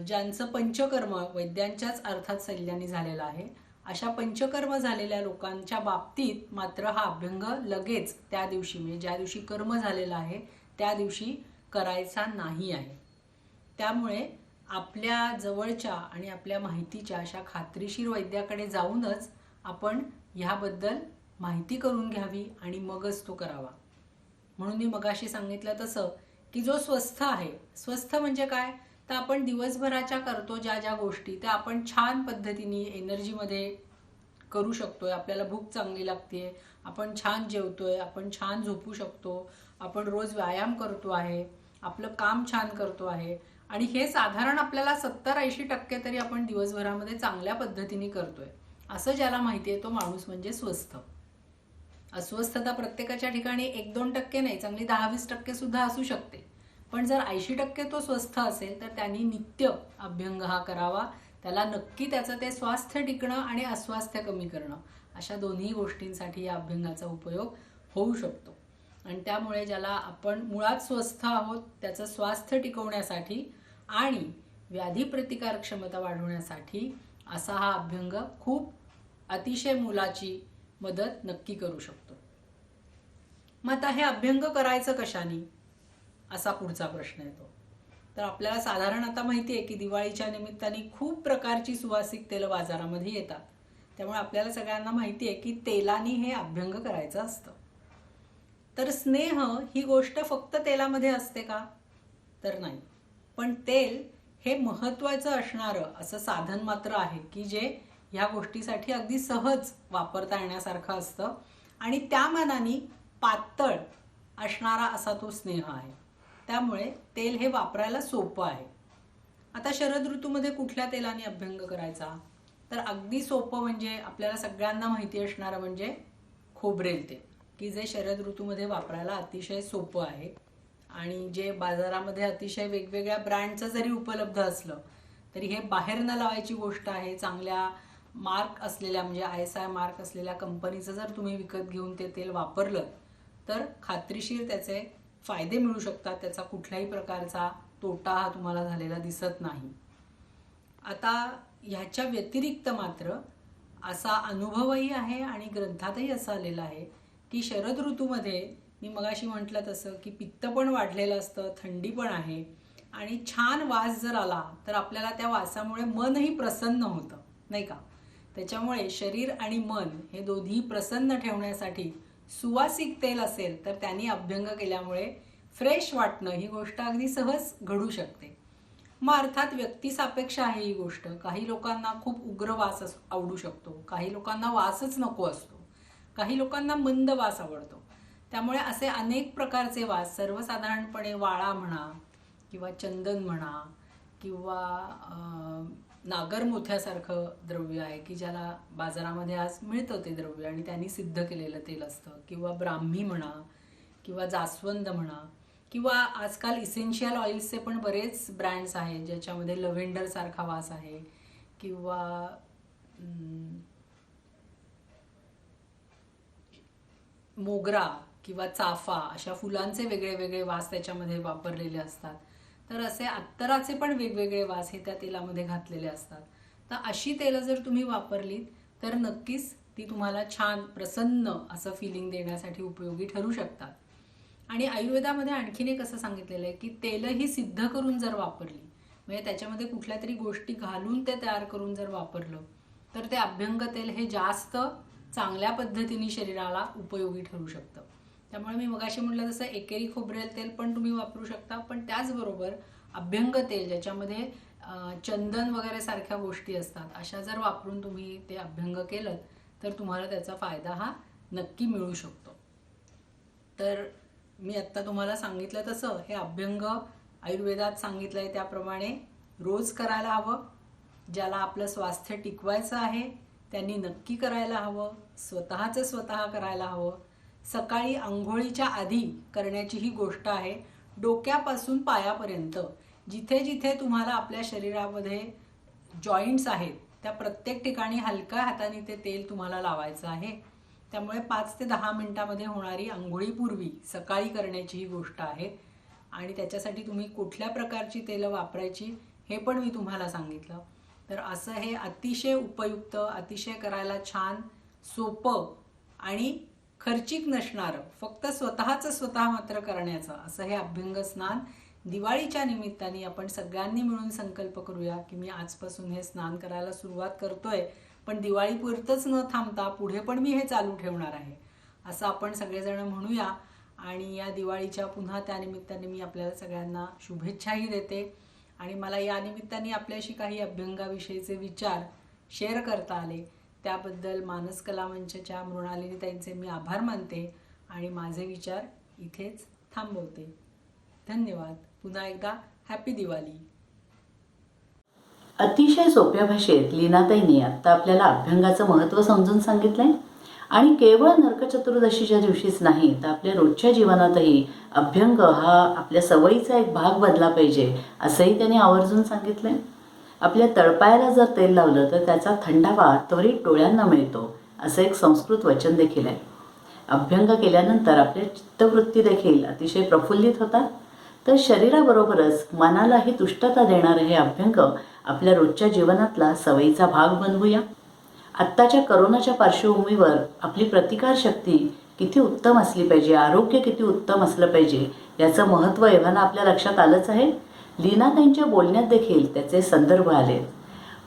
ज्यांचं पंचकर्म वैद्यांच्याच अर्थात सल्ल्याने झालेलं आहे, अशा पंचकर्म झालेल्या लोकांच्या बाबतीत मात्र हा अभ्यंग लगेच त्या दिवशी म्हणजे ज्या दिवशी कर्म झालेलं आहे त्या दिवशी करायचा नाही आहे. त्यामुळे आपल्या जवळच्या आणि आपल्या माहितीच्या अशा खात्रीशीर वैद्याकडे जाऊनच आपण ह्याबद्दल माहिती करून घ्यावी आणि मगच तो करावा. म्हणून मी मगाशी सांगितलं तसं की जो स्वस्थ आहे, स्वस्थ म्हणजे काय तर आपण दिवसभराच्या करतो ज्या ज्या गोष्टी त्या आपण छान पद्धतीने एनर्जीमध्ये करू शकतोय, आपल्याला भूक चांगली लागतेय, आपण छान जेवतोय, आपण छान झोपू शकतो, आपण रोज व्यायाम करतो आहे, आपलं काम छान करतो आहे आणि हे साधारण आपल्याला 70-80% तरी आपण दिवसभरामध्ये चांगल्या पद्धतीने करतोय असं ज्याला माहिती आहे तो माणूस म्हणजे स्वस्थ. अस्वस्थता प्रत्येकाच्या ठिकाणी 1-2% नाही, चांगली 10-20% सुद्धा असू शकते, पण जर 80% तो स्वस्थ असेल तर त्यांनी नित्य अभ्यंग हा करावा. त्याला नक्की त्याचं ते स्वास्थ्य टिकणं आणि अस्वास्थ्य कमी करणं अशा दोन्ही गोष्टींसाठी या अभ्यंगाचा उपयोग होऊ शकतो. आणि त्यामुळे ज्याला आपण मुळात स्वस्थ आहोत त्याचं स्वास्थ्य टिकवण्यासाठी आणि व्याधी प्रतिकार क्षमता वाढवण्यासाठी असा हा अभ्यंग खूप अतिशय मोलाची मदत नक्की करू शकतो. मग आता हे अभ्यंग करायचं कशाने असा पुढचा प्रश्न येतो. तर आपल्याला साधारण आता माहिती आहे की दिवाळीच्या निमित्ताने खूप प्रकारची सुवासिक तेलं बाजारामध्ये येतात, त्यामुळे आपल्याला सगळ्यांना माहिती आहे की तेलाने हे अभ्यंग करायचं असतं. तर स्नेह ही गोष्ट फक्त तेलामध्ये असते का तर नाही, पण तेल हे महत्त्वाचं असणारं असं साधन मात्र आहे की जे ह्या गोष्टीसाठी अगदी सहज वापरता येण्यासारखं असतं आणि त्या मानाने पातळ असणारा असा तो स्नेह आहे. त्यामुळे तेल हे वापरायला सोपं आहे. आता शरद ऋतूमध्ये कुठल्या तेलाने अभ्यंग करायचा तर अगदी सोपं म्हणजे आपल्याला सगळ्यांना माहिती असणारं म्हणजे खोबरेल तेल, की जे शरद ऋतूमध्ये वापरायला अतिशय सोपं आहे आणि जे बाजारामध्ये अतिशय वेगवेगळ्या ब्रँडचं जरी उपलब्ध असलं तरी हे बाहेर न लावायची गोष्ट आहे. चांगल्या मार्क असलेल्या म्हणजे ISI मार्क असलेल्या कंपनीचं जर तुम्ही विकत घेऊन ते तेल वापरलं तर खात्रीशीर त्याचे फायदे मिळू शकतात, त्याचा कुठल्याही प्रकारचा तोटा हा तुम्हाला झालेला दिसत नाही. आता ह्याच्या व्यतिरिक्त मात्र असा अनुभवही आहे आणि ग्रंथातही असं आलेलं आहे की शरद ऋतूमध्ये मी मगाशी म्हटलं तसं की पित्त पण वाढलेलं असतं, थंडी पण आहे आणि छान वास जर आला तर आपल्याला त्या वासामुळे मनही प्रसन्न होतं नाही का. त्याच्यामुळे शरीर आणि मन हे दोन्ही प्रसन्न ठेवण्यासाठी सुवासिक तेल असेल तर त्यांनी अभ्यंग केल्यामुळे फ्रेश वाटणं ही गोष्ट अगदी सहज घडू शकते. मग अर्थात व्यक्तिसापेक्ष आहे ही गोष्ट. काही लोकांना खूप उग्र वास आवडू शकतो, काही लोकांना वासच नको असतो, काही लोकांना मंद वास आवडतो. त्यामुळे असे अनेक प्रकारचे वास सर्वसाधारणपणे वाळा म्हणा किंवा चंदन म्हणा किंवा नागरमोथ्यासारखं द्रव्य आहे की ज्याला बाजारामध्ये आज मिळतं ते द्रव्य आणि त्यांनी सिद्ध केलेलं तेल असतं, किंवा ब्राह्मी म्हणा किंवा जास्वंद म्हणा, किंवा आजकाल इसेन्शियल ऑइल्सचे पण बरेच ब्रँड्स आहेत ज्याच्यामध्ये लव्हेंडर सारखा वास आहे, किंवा मोगरा किंवा चाफा अशा फुलांचे वेगळे वेगळे वास त्याच्यामध्ये वापरलेले असतात. तर असे अत्तराचे पण वेगवेगळे वास हे त्या तेलामध्ये घातलेले असतात. तर अशी तेलं जर तुम्ही वापरलीत तर नक्कीच ती तुम्हाला छान प्रसन्न असं फिलिंग देण्यासाठी उपयोगी ठरू शकतात. आणि आयुर्वेदामध्ये आणखीन एक असं सांगितलेलं आहे की तेल ही सिद्ध करून जर वापरली, म्हणजे त्याच्यामध्ये कुठल्या तरी गोष्टी घालून ते तयार करून जर वापरलं तर ते अभ्यंग तेल हे जास्त चांगल्या पद्धतीने शरीराला उपयोगी ठरू शकतं. त्यामुळे मी मगाशी म्हटलं तसं एकेरी खोबरेल तेल पण तुम्ही वापरू शकता, पण त्याचबरोबर अभ्यंग तेल ज्याच्यामध्ये चंदन वगैरे सारख्या गोष्टी असतात, अशा जर वापरून तुम्ही ते अभ्यंग केलं तर तुम्हाला त्याचा फायदा हा नक्की मिळू शकतो. तर मी आत्ता तुम्हाला सांगितलं तसं हे अभ्यंग आयुर्वेदात सांगितलं आहे त्याप्रमाणे रोज करायला हवं. ज्याला आपलं स्वास्थ्य टिकवायचं आहे त्यांनी नक्की करायला हवं. स्वतःचं स्वतः करायला हवं. सकाळी अंघोळीच्या आधी करण्याची ही गोष्ट आहे. डोक्यापासून पायापर्यंत जिथे जिथे तुम्हाला आपल्या शरीरामध्ये जॉईंट्स आहेत त्या प्रत्येक ठिकाणी हलक्या हाताने ते तेल तुम्हाला लावायचं आहे. त्यामुळे 5 ते 10 मिनिटामध्ये होणारी अंघोळीपूर्वी सकाळी करण्याची ही गोष्ट आहे. आणि त्याच्यासाठी तुम्ही कुठल्या प्रकारची तेलं वापरायची हे पण मी तुम्हाला सांगितलं. तर असं हे अतिशय उपयुक्त, अतिशय करायला छान, सोपं आणि खर्चिक नसणारं, फक्त स्वतःचं स्वतः मात्र करण्याचं असं हे अभ्यंग स्नान दिवाळीच्या निमित्ताने आपण सगळ्यांनी मिळून संकल्प करूया की मी आजपासून हे स्नान करायला सुरुवात करतोय, पण दिवाळीपुरतंच न थांबता पुढे पण मी हे चालू ठेवणार आहे असं आपण सगळेजण म्हणूया. आणि या दिवाळीच्या पुन्हा त्यानिमित्ताने मी आपल्याला सगळ्यांना शुभेच्छाही देते. आणि मला या निमित्ताने आपल्याशी काही अभ्यंगाविषयीचे विचार शेअर करता आले त्याबद्दल मानस कला मंचच्या मृणालिनी ताईंचे मी आभार मानते आणि माझे विचार इथेच थांबवते. धन्यवाद. पुन्हा एकदा हॅपी दिवाळी. अतिशय सोप्या भाषेत लीनाताईंनी आत्ता आपल्याला अभ्यंगाचं महत्त्व समजून सांगितलंय. आणि केवळ नरक चतुर्दशीच्या दिवशीच नाही तर आपल्या रोजच्या जीवनातही अभ्यंग हा आपल्या सवयीचा एक भाग बनला पाहिजे असंही त्यांनी आवर्जून सांगितलंय. आपल्या तळपायाला जर तेल लावलं तर त्याचा थंडावा त्वरित डोळ्यांना मिळतो असं एक संस्कृत वचन देखील आहे. अभ्यंग केल्यानंतर आपल्या चित्तवृत्ती देखील अतिशय प्रफुल्लित होतात. तर शरीराबरोबरच मनालाही तुष्टता देणारं हे अभ्यंग आपल्या रोजच्या जीवनातला सवयीचा भाग बनवूया. आत्ताच्या करोनाच्या पार्श्वभूमीवर आपली प्रतिकारशक्ती किती उत्तम असली पाहिजे, आरोग्य किती उत्तम असलं पाहिजे याचं महत्त्व एव्हाना आपल्या लक्षात आलंच आहे. लीनाताईंच्या बोलण्यात देखील त्याचे संदर्भ आले.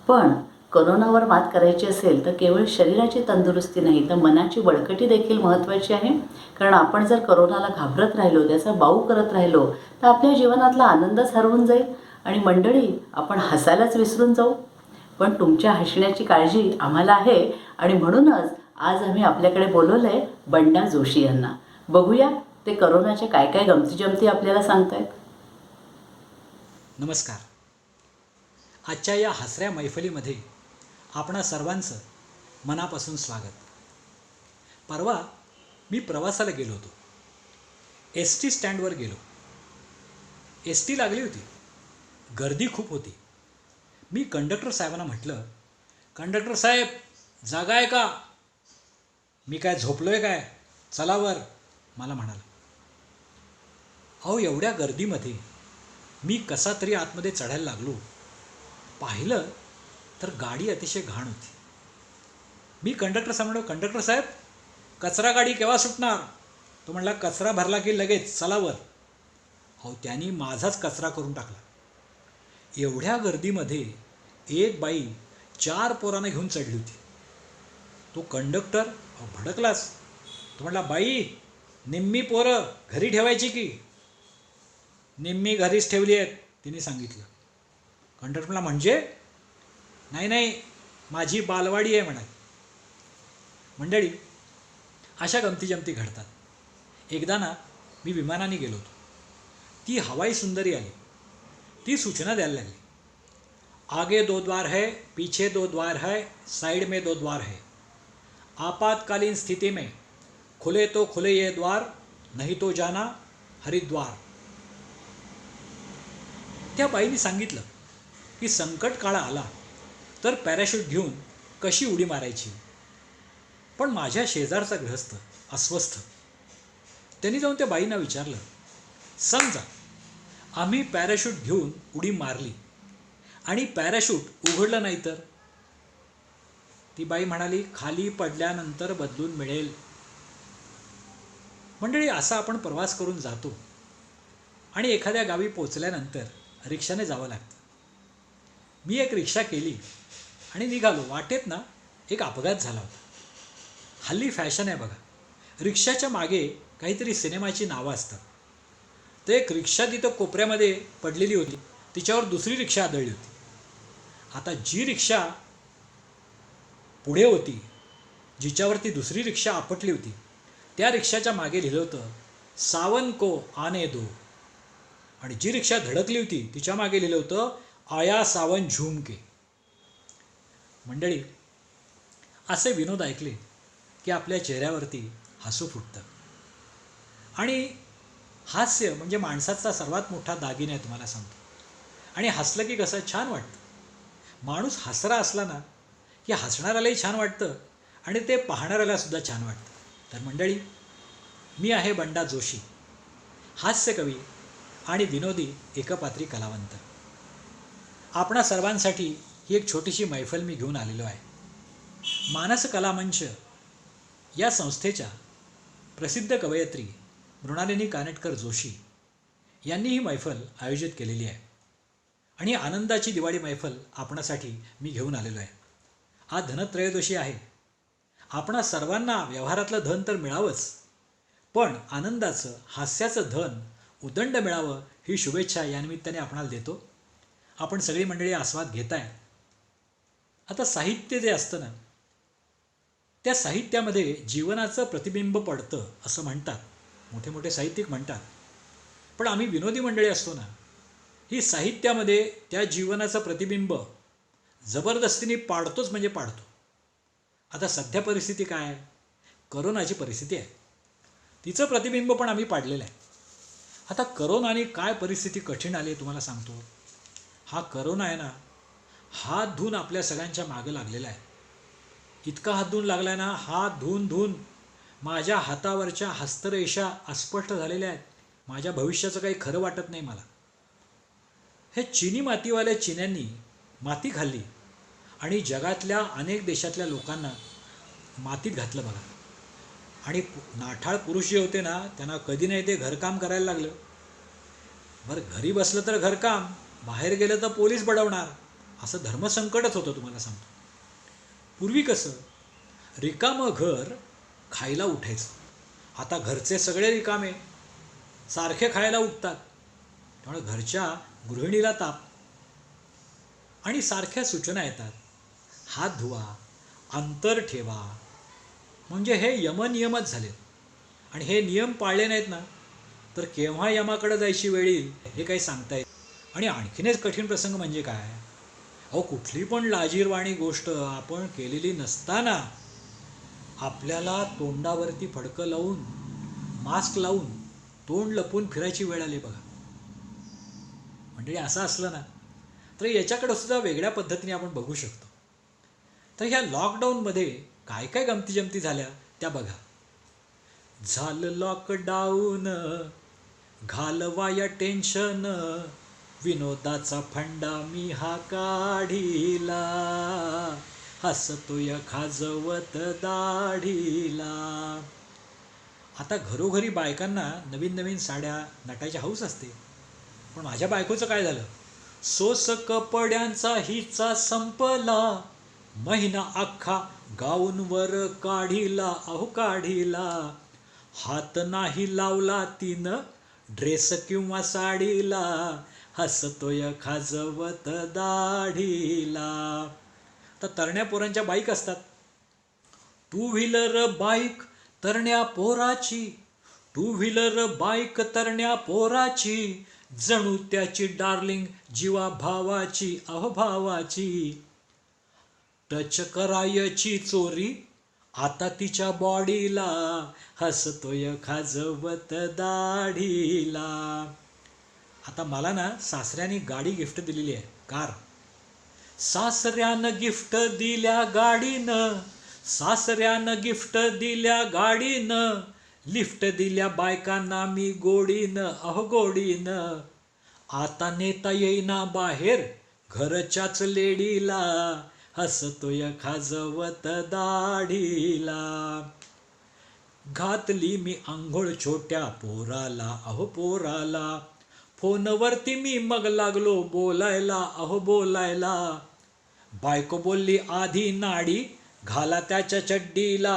पण करोनावर मात करायची असेल तर केवळ शरीराची तंदुरुस्ती नाही तर मनाची बळकटी देखील महत्त्वाची आहे. कारण आपण जर करोनाला घाबरत राहिलो, त्याचा बाऊ करत राहिलो तर आपल्या जीवनातला आनंदच हरवून जाईल आणि मंडळी आपण हसायलाच विसरून जाऊ. पण तुमच्या हसण्याची काळजी आम्हाला आहे आणि म्हणूनच आज आम्ही आपल्याकडे बोलवलं आहे बंडा जोशी यांना. बघूया ते करोनाच्या काय काय गमतीजमती आपल्याला सांगतायत. नमस्कार. आजच्या या हसऱ्या मैफलीमध्ये आपणा सर्वांचं मनापासून स्वागत. परवा मी प्रवासाला गेलो होतो. ST स्टँडवर गेलो. ST लागली होती. गर्दी खूप होती. मी कंडक्टर साहेबांना म्हटलं, कंडक्टर साहेब जागा आहे का? मी काय झोपलो आहे काय? चला वर. मला म्हणाला. अहो एवढ्या गर्दीमध्ये मी कसा तरी आतमध्ये चढायला लागलो. पाहिलं तर गाडी अतिशय घाण होती. मी कंडक्टर साहेब म्हणलो, कंडक्टर साहेब कचरा गाडी केव्हा सुटणार? तो म्हणला कचरा भरला की लगेच चला वर. अहो त्यांनी माझाच कचरा करून टाकला. एवढ्या गर्दीमध्ये एक बाई 4 पोरांना घेऊन चढली होती. तो कंडक्टर भडकलाच. तो म्हणला, बाई निम्मी पोरं घरी ठेवायची की? निम्मी घरीच ठेवली आहेत तिने सांगितलं. कंडक्टर म्हणला, म्हणजे? नाही नाही माझी बालवाडी आहे म्हणाली. मंडळी अशा गमतीजमती घडतात. एकदा ना मी विमानाने गेलो होतो. ती हवाई सुंदरी आली. ती सूचना द्यायला लागली, आगे 2 द्वार है, पीछे 2 द्वार है, साइड में 2 द्वार है. आपातकालीन स्थिति में खुले तो खुले ये द्वार, नहीं तो जाना हरिद्वार. त्या बाईने सांगितलं की संकट काळ आला तर पॅराशूट घेऊन कशी उडी मारायची. पण माझ्या शेजारचा गृहस्थ अस्वस्थ. त्यांनी जाऊन त्या बाईंना विचारलं, समजा आम्ही पॅराशूट घेऊन उडी मारली आणि पॅराशूट उघडलं नाही तर. ती बाई म्हणाली, खाली पडल्यानंतर बदलून मिळेल. मंडळी, असा आपण प्रवास करून जातो आणि एखाद्या गावी पोचल्यानंतर रिक्षाने जावं लागतं. मी एक रिक्षा केली आणि निघालो. वाटेत ना एक अपघात झाला होता. हल्ली फॅशन आहे बघा, रिक्षाच्या मागे काहीतरी सिनेमाची नावं असतात. तर एक रिक्षा तिथं कोपऱ्यामध्ये पडलेली होती, तिच्यावर दुसरी रिक्षा आदळली होती. आता जी रिक्षा पुढे होती, जिच्यावरती दुसरी रिक्षा आपटली होती, त्या रिक्षाच्या मागे लिहिलं होतं सावन को आने दो, आणि जी रिक्षा धडकली होती तिच्या मागे लिहिलं होतं आया सावन झूम के. मंडळी, असे विनोद ऐकले की आपल्या चेहऱ्यावरती हसू फुटतं. आणि हास्य म्हणजे माणसाचा सर्वात मोठा दागिना आहे, तुम्हाला सांगतो. आणि हसलं की कसं छान वाटतं. माणूस हसरा असला ना की हसणाऱ्यालाही छान वाटतं आणि ते पाहणाऱ्याला सुद्धा छान वाटतं. तर मंडळी, मी आहे बंडा जोशी, हास्यकवी आणि विनोदी एकपात्री कलावंत. आपणा सर्वांसाठी ही एक छोटीशी मैफल मी घेऊन आलेलो आहे. मानस कला मंच या संस्थेच्या प्रसिद्ध कवयित्री मृणालिनी कानेटकर जोशी यांनी ही मैफल आयोजित केलेली आहे. आणि आनंदाची दिवाळी मैफल आपणासाठी मी घेऊन आलेलो आहे. आज धनत्रयोदशी आहे. आपणा सर्वांना व्यवहारातलं धन तर मिळावंच, पण आनंदाचं, हास्याचं धन उदंड मिळावं ही शुभेच्छा या निमित्ताने आपणाला देतो. आपण सगळी मंडळी आस्वाद घेताय. आता साहित्य जे असतं ना, त्या साहित्यामध्ये जीवनाचं प्रतिबिंब पडतं असं म्हणतात, मोठे मोठे साहित्यिक म्हणतात. पण आम्ही विनोदी मंडळी असतो ना, ही साहित्यामध्ये त्या जीवनाचं प्रतिबिंब जबरदस्तीने पाडतोच म्हणजे पाडतो. आता सध्या परिस्थिती काय आहे? करोनाची परिस्थिती आहे. तिचं प्रतिबिंब पण आम्ही पाडलेलं आहे. आता करोनाने काय परिस्थिती कठीण आली आहे तुम्हाला सांगतो. हा करोना आहे ना, हात धुवून आपल्या सगळ्यांच्या मागं लागलेला आहे. इतका हात धुवून लागला आहे ना, हात धुवून धुवून माझ्या हातावरच्या हस्तरेषा अस्पष्ट झालेल्या आहेत. माझ्या भविष्याचं काही खरं वाटत नाही मला. हे चिनी मातीवाल्या चिन्यांनी माती खाल्ली आणि जगातल्या अनेक देशातल्या लोकांना मातीत घातलं बघा. आणि नाठाळ पुरुष जे होते ना, त्यांना कधी नाही ते घरकाम करायला लागलं. बरं, घरी बसलं तर घरकाम, बाहेर गेलं तर पोलीस बडवणार, असं धर्मसंकटच होतं तुम्हाला सांगतो. पूर्वी कसं रिकामं घर खायला उठायचं. आता घरचे सगळे रिकामे, सारखे खायला उठतात. त्यामुळे घरच्या गृहिणीला ताप आणि सारख्या सूचना येतात. हात धुवा, अंतर ठेवा, म्हणजे हे यमनियमच झाले. आणि हे नियम पाळले नाहीत ना, तर केव्हा यमाकडे जायची वेळ येईल हे काही सांगता येत. आणि आणखीन एक कठीण प्रसंग म्हणजे काय, अहो कुठली पण लाजीरवाणी गोष्ट आपण केलेली नसताना आपल्याला तोंडावरती फडकं लावून, मास्क लावून तोंड लपून फिरायची वेळ आली बघा. म्हणजे असं असलं ना, तर याच्याकडे सुद्धा वेगळ्या पद्धतीने आपण बघू शकतो. तर ह्या लॉकडाऊनमध्ये काय काय गमती जमती झाल्या त्या बघा. झालं लॉकडाऊन, घालवाया टेन्शन, विनोदाचा फंडा मी हा काढीला, हसतोय खाजवत दाढीला. आता घरोघरी बायकांना नवीन नवीन साड्या नटायची हौस असते. पण माझ्या बायकोचं काय झालं, सोस कपड्यांचा हिचा संपला, महिना अख्खा गाऊनवर काढीला, अहो काढीला. हात नाही लावला तिनं ड्रेस किंवा साडीला, हसतोय खाजवत दाढीला. तर तरण्या पोरांच्या बाईक असतात. टू व्हीलर बाईक तरण्या पोराची, टू व्हीलर बाईक तरण्या पोराची, जणू त्याची डार्लिंग जीवा भावाची, अहो भावाची. टच करायची चोरी आता तिच्या बॉडीला, हसतोय खाजवत दाढीला. आता मला ना सासऱ्याने गाडी गिफ्ट दिलेली आहे, कार. सासऱ्यानं गिफ्ट दिल्या गाडीनं, सासऱ्यानं गिफ्ट दिल्या गाडीनं, लिफ्ट दिल्या बायकांना मी गोडीनं, अहो गोडीनं. आता नेता येईना बाहेर घरच्याच लेडीला, हसतोय खाजवत दाढीला. घातली मी आंघोळ छोट्या पोराला, अहो पोराला. फोनवरती मी मग लागलो बोलायला, अहो बोलायला. बायको बोलली आधी नाडी घाला त्याच्या चड्डीला,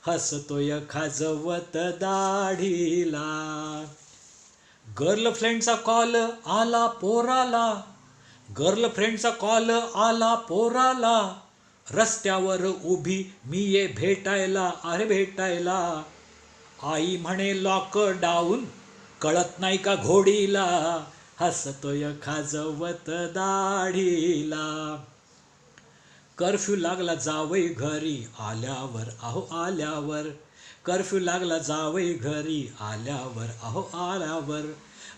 हसतोय खाजवत दाढीला. गर्लफ्रेंडचा कॉल आला पोराला, गर्लफ्रेंडचा कॉल आला पोराला. रस्त्यावर उभी मी ये भेटायला, अरे भेटायला. आई म्हणे लॉकडाऊन कळत नाही का घोडीला, हसतोय खाजवत दाढीला. कर्फ्यू लागला जावई घरी आल्यावर, अहो आल्यावर. कर्फ्यू लागला जावई घरी आल्यावर, अहो आल्यावर.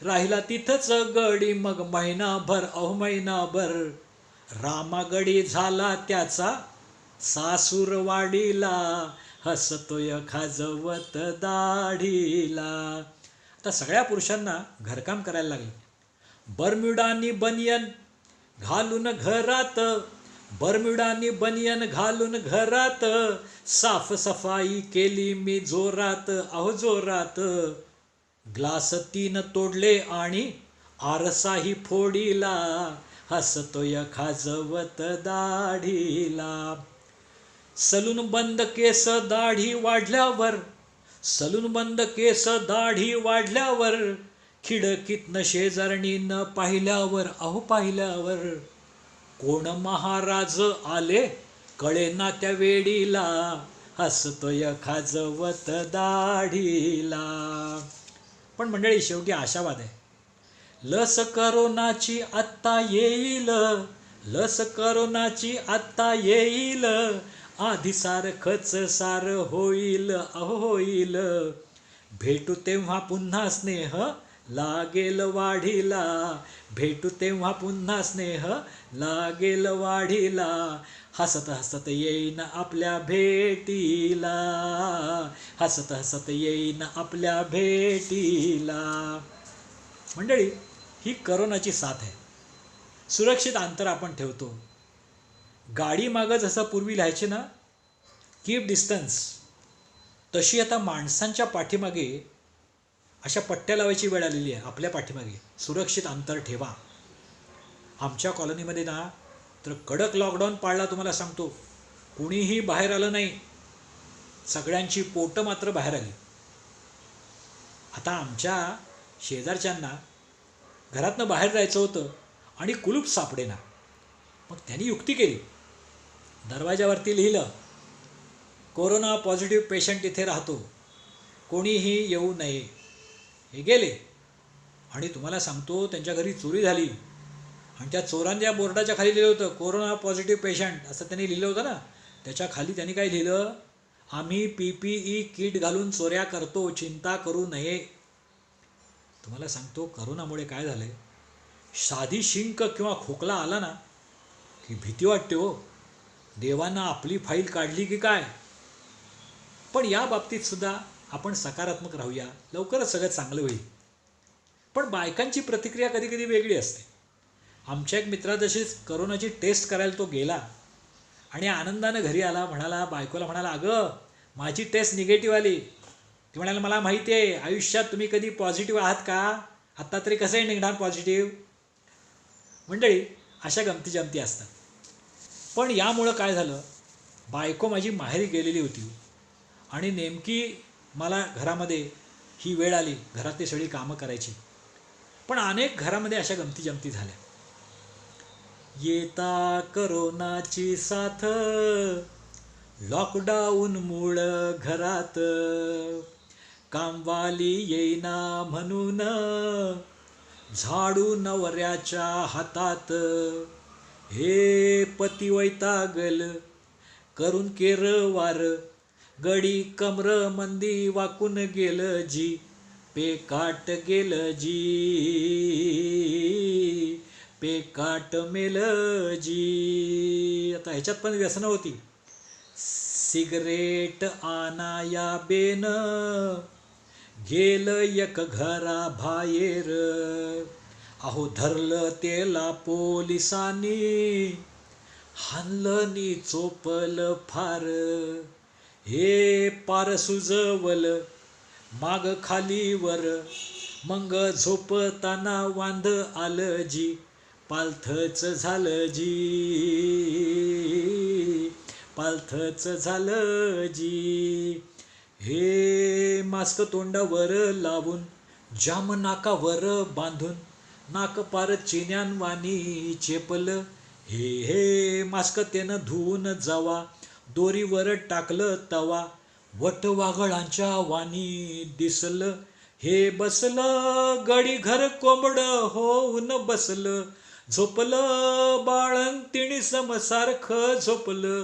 राहिला तिथंच गडी मग महिनाभर, अहो महिनाभर. रामागडी झाला त्याचा सासूरवाडीला, हसतोय खाजवत दाढीला. आता सगळ्या पुरुषांना घरकाम करायला लागले. बरम्युडानी बनियन घालून घरात, बरम्युडानी बनियन घालून घरात. साफसफाई केली मी जोरात, अहो जोरात. ग्लास 3 तोडले आणि आरसाही फोडीला, हसतोय खाजवत दाढीला. सलून बंद केस दाढी वाढल्यावर, सलून बंद केस दाढी वाढल्यावर. खिडकीतनं शेजारणीनं पाहिल्यावर, अहो पाहिल्यावर. कोण महाराज आले कळेना त्या वेडीला, हसतोय खाजवत दाढीला. पण मंडळी शेवटी आशावाद आहे. लस करोनाची आत्ता येईल, लस करोनाची आत्ता येईल. आधी सारखंच सार होईल, अहो होईल. भेटू तेव्हा पुन्हा स्नेह लागेल वाढीला, भेटू तेव्हा पुन्हा स्नेह लागेल वाढीला. हसत हसत येईन आपल्या भेटीला, हसत हसत येईन आपल्या भेटीला. मंडळी ही करोनाची साथ आहे. सुरक्षित अंतर आपण ठेवतो. गाडी मागं जसं पूर्वी लिहायचे ना कीप डिस्टन्स, तशी आता माणसांच्या पाठीमागे अशा पट्ट्या लावायची वेळ आलेली आहे. आपल्या पाठीमागे सुरक्षित अंतर ठेवा. आमच्या कॉलनीमध्ये ना तर कडक लॉकडाऊन पाळला, तुम्हाला सांगतो. कुणीही बाहेर आलं नाही, सगळ्यांची पोटं मात्र बाहेर आली. आता आमच्या शेजारच्यांना घरातनं बाहेर जायचं होतं आणि कुलूप सापडेना. मग त्यांनी युक्ती केली. दरवाजावरती लिहिलं कोरोना पॉझिटिव्ह पेशंट इथे राहतो, कोणीही येऊ नये. हे गेले आणि तुम्हाला सांगतो त्यांच्या घरी चोरी झाली आणि त्या चोरांच्या बोर्डाच्या खाली लिहिलं होतं कोरोना पॉझिटिव्ह पेशंट असं त्यांनी लिहिलं होतं ना. त्याच्या खाली त्यांनी काय लिहिलं, आम्ही PPE किट घालून चोऱ्या करतो, चिंता करू नये. तुम्हाला सांगतो करोनामुळे काय झालं आहे, साधी शिंक किंवा खोकला आला ना की भीती वाटते हो. देवानं आपली फाईल काढली की काय. पण या बाबतीत सुद्धा आपण सकारात्मक राहूया, लवकरच सगळं चांगलं होईल. पण बायकांची प्रतिक्रिया कधी कधी वेगळी असते. आमच्या एक मित्रा जशीच करोनाची टेस्ट करायला तो गेला आणि आनंदानं घरी आला. म्हणाला, बायकोला म्हणाला, अगं माझी टेस्ट निगेटिव्ह आली. ती म्हणाला, मला माहिती आहे आयुष्यात तुम्ही कधी पॉझिटिव्ह आहात का, आत्ता तरी कसंही निघणार पॉझिटिव्ह. मंडळी अशा गमती जमती असतात. पण यामुळं काय झालं, बायको माझी माहेरी गेलेली होती आणि नेमकी मला घरामध्ये ही वेळ आली घरातली सगळी कामं करायची. पण अनेक घरामध्ये अशा गमती जमती झाल्या. येता करोनाची साथ, लॉकडाऊनमुळं घरात, कामवाली येईना म्हणून झाडू नवऱ्याच्या हातात. हे पती वैतागल करून केरवार, गडी कमर मंदी वाकून गेलं जी, पेकाट गेलं जी, पेकाट मेलं जी. आता ह्याच्यात पण व्यसनं होती. सिगरेट आनाया बेन गेलं एक घरा बाहेर, अहो धरलं तेला पोलिसांनी, हाणलं नी चोपलं फार. हे पार सुजवल माग खाली वर, मग झोपताना वांद आलं जी, पालथच झालं जी, पालथच झालं जी. हे मास्क तोंडावर लावून, जाम नाकावर बांधून, नाक पार चिन्यान वाणी चेपलं. हे मास्क त्यानं धुवून जावा, दोरीवर टाकलं तवा, वट वाघळांच्या वाणी दिसलं. हे बसलं गडी घर कोंबड होऊन बसलं, झोपलं बाळंतिणी समसारखं झोपलं.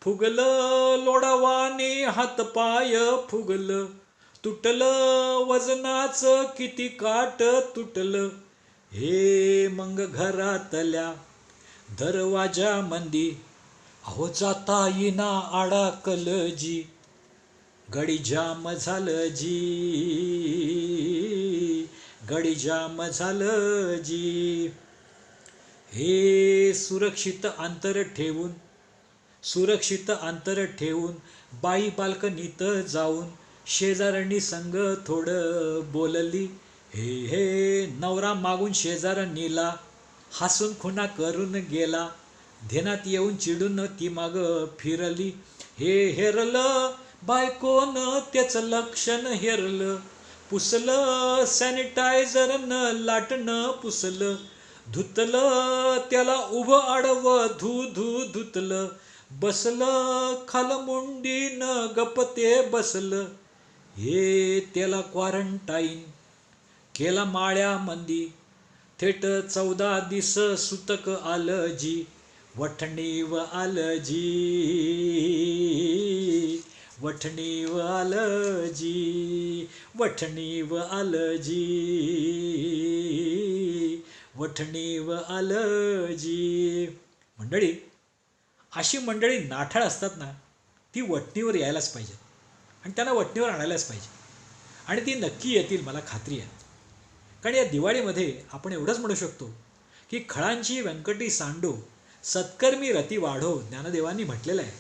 फुगलं लोडावानी हातपाय फुगलं, तुटलं वजनाचं किती काट तुटलं. हे मग घरातल्या दरवाजा मंदी, अहो जाता येईना अडकल जी, गडी जाम झालं जी, गडी जाम झालं जी. हे सुरक्षित अंतर ठेवून, सुरक्षित अंतर ठेवून, बाई बाल्कनीत जाऊन, शेजारणी संग थोडं बोलली. हे नवरा मागून शेजारणीला हसून खुणा करून गेला, ध्यानात येऊन चिडून ती माग फिरली. हे हेरलं बायकोनं त्याचं लक्षण हेरलं, पुसलं सॅनिटायझरनं लाटणं पुसलं, धुतलं त्याला उभं आडवं धू धू धुतलं, बसलं खालमुंडीनं गप ते बसलं. हे त्याला क्वारंटाईन केला माळ्यामंदी, थेट 14 दिस सुतक आलं जी, वठणीव आलं जी, वठणीव आलं जी, वठणीव आलं जी, वठणीव आलं जी. मंडळी, अशी मंडळी नाठाळ असतात ना, ती वटणीवर यायलाच पाहिजेत आणि त्यांना वटणीवर आणायलाच पाहिजे. आणि ती नक्की येतील, मला खात्री आहे. कारण या दिवाळीमध्ये आपण एवढंच म्हणू शकतो की खळांची व्यंकटी सांडो, सत्कर्मी रती वाढो, ज्ञानदेवांनी म्हटलेलं आहे.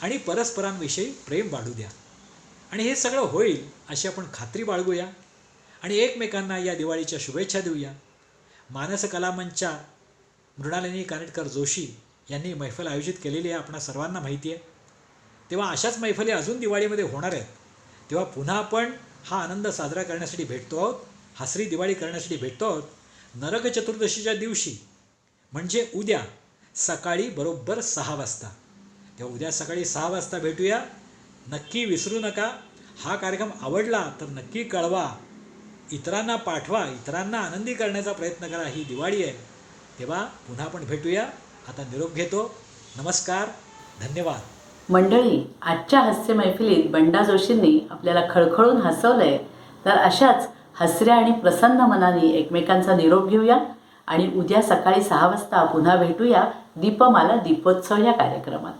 आणि परस्परांविषयी प्रेम वाढू द्या. आणि हे सगळं होईल अशी आपण खात्री बाळगूया आणि एकमेकांना या दिवाळीच्या शुभेच्छा देऊया. मानस कलामंचच्या मृणालिनी कानेटकर जोशी यांनी मैफल आयोजित केलेली आहे, आपणा सर्वांना माहिती आहे. तेव्हा अशाच मैफली अजून दिवाळीमध्ये होणार आहेत. तेव्हा पुन्हा आपण हा आनंद साजरा करण्यासाठी भेटतो आहोत, हसरी दिवाळी करण्यासाठी भेटतो आहोत नरक चतुर्दशीच्या दिवशी, म्हणजे उद्या सकाळी बरोबर 6 वाजता. तेव्हा उद्या सकाळी 6 वाजता भेटूया. नक्की विसरू नका. हा कार्यक्रम आवडला तर नक्की कळवा, इतरांना पाठवा, इतरांना आनंदी करण्याचा प्रयत्न करा. ही दिवाळी आहे. तेव्हा पुन्हा आपण भेटूया. आता निरोप घेतो. नमस्कार, धन्यवाद. मंडळी, आजच्या हास्य मैफिलीत बंडा जोशींनी आपल्याला खळखळून हसवलंय. तर अशाच हसऱ्या आणि प्रसन्न मनाने एकमेकांचा निरोप घेऊया आणि उद्या सकाळी 6 वाजता पुन्हा भेटूया दीपमाला दीपोत्सव या कार्यक्रमात.